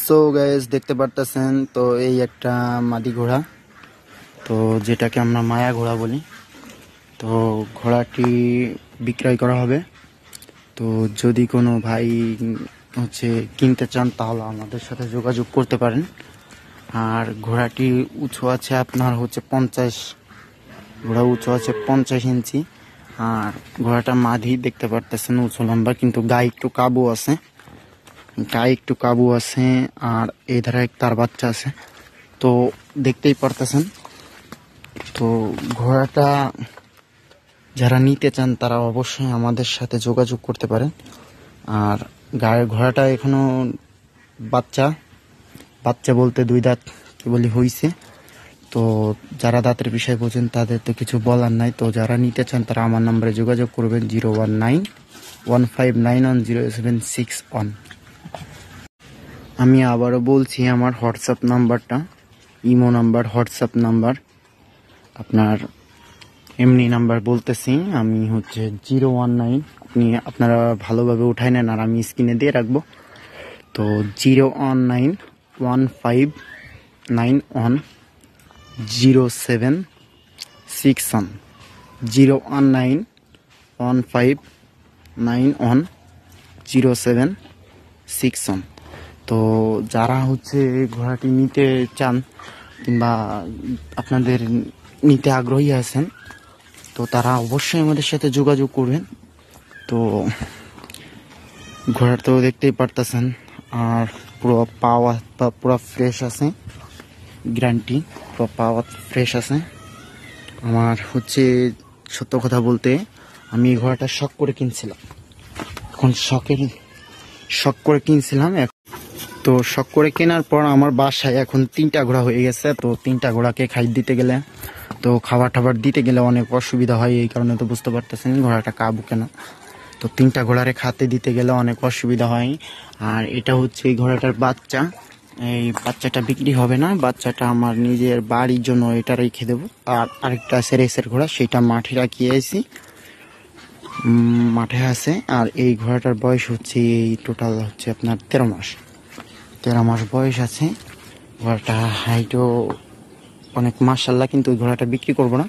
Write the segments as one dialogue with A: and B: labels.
A: So guys দেখতে পারতেছেন তো এই একটা মাদি ঘোড়া, তো যেটাকে আমরা মায়া ঘোড়া বলি। তো ঘোড়াটি বিক্রয় করা হবে। তো যদি কোনো ভাই কিনতে চান তাহলে আমাদের সাথে যোগাযোগ করতে পারেন। আর ঘোড়াটি উঁচু আছে আপনার 50, ঘোড়া উঁচু আছে 50 ইঞ্চি। আর ঘোড়াটা মাদি দেখতে পারতেছেন, উঁচু লম্বা, কিন্তু গায়ে একটু কাবু আছে। আর এই ধারে তার বাচ্চা আছে, তো দেখতেই পারতেছেন। তো ঘোড়াটা যারা নিতে চান তারা অবশ্যই আমাদের সাথে যোগাযোগ করতে পারেন। আর গায়ের ঘোড়াটা এখনো বাচ্চা বলতে 2 দাঁত কেবলই হয়েছে। তো যারা দাঁতের বিষয় বোঝেন তাদের তো কিছু বলার নাই। তো যারা নিতে চান তারা আমার নম্বরে যোগাযোগ করবেন 01915910761। আমি আবারও বলছি, আমার হোয়াটসঅ্যাপ নাম্বারটা ইমো নাম্বার, হোয়াটসঅ্যাপ নাম্বার আপনার এমনি নাম্বার বলতেছি আমি 019, আপনারা ভালোভাবে উঠাই নেন আর আমি স্ক্রিনে দিয়ে রাখবো। তো 01915910761, 01915910761। তো যারা ঘোড়াটি নিতে চান কিংবা আপনাদের নিতে আগ্রহী আছেন তো তারা অবশ্যই আমাদের সাথে যোগাযোগ করবেন। তো ঘোড়াটা তো দেখতেই পারতেছেন, আর পুরো পাওয়া পুরো ফ্রেশ আছে, গ্যারান্টি পুরো পাওয়া ফ্রেশ আছে। আমার সত্য কথা বলতে আমি এই ঘোড়াটা শখ করে কিনছিলাম। তো শখ করে কেনার পর আমার বাসায় এখন 3টা ঘোড়া হয়ে গেছে। তো 3টা ঘোড়াকে খাবার টাবার দিতে গেলে অনেক অসুবিধা হয়। এই কারণে তো বুঝতে পারতেছেন ঘোড়াটা কাবু কেন। তো 3টা ঘোড়ারে খাতে দিতে গেলে অনেক অসুবিধা হয়। আর এটা এই ঘোড়াটার বাচ্চা। এই বাচ্চাটা বিক্রি হবে না, বাচ্চাটা আমার নিজের বাড়ির জন্য এটা রেখে দেবো। আর আরেকটা আছে রেসের ঘোড়া, সেটা মাঠে রাখিয়ে আইছি, মাঠে আছে। আর এই ঘোড়াটার বয়স এই টোটাল আপনার 13 মাস বয়স আছে। ঘোড়াটা হাইটও অনেক মাশাআল্লাহ, কিন্তু ওই ঘোড়াটা বিক্রি করব না,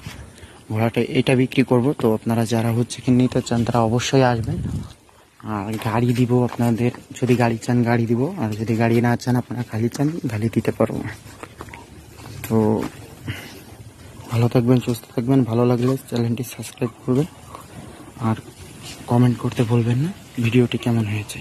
A: এটা বিক্রি করব। তো আপনারা যারা নিতে চান তারা অবশ্যই আসবেন। আর গাড়ি দিব আপনাদের, যদি গাড়ি চান গাড়ি দিব, আর যদি গাড়ি না চান আপনারা খালি চান গাড়ি দিতে পারবো। তো ভালো থাকবেন, সুস্থ থাকবেন। ভালো লাগলে চ্যানেলটি সাবস্ক্রাইব করবেন আর কমেন্ট করতে ভুলবেন না ভিডিওটি কেমন হয়েছে।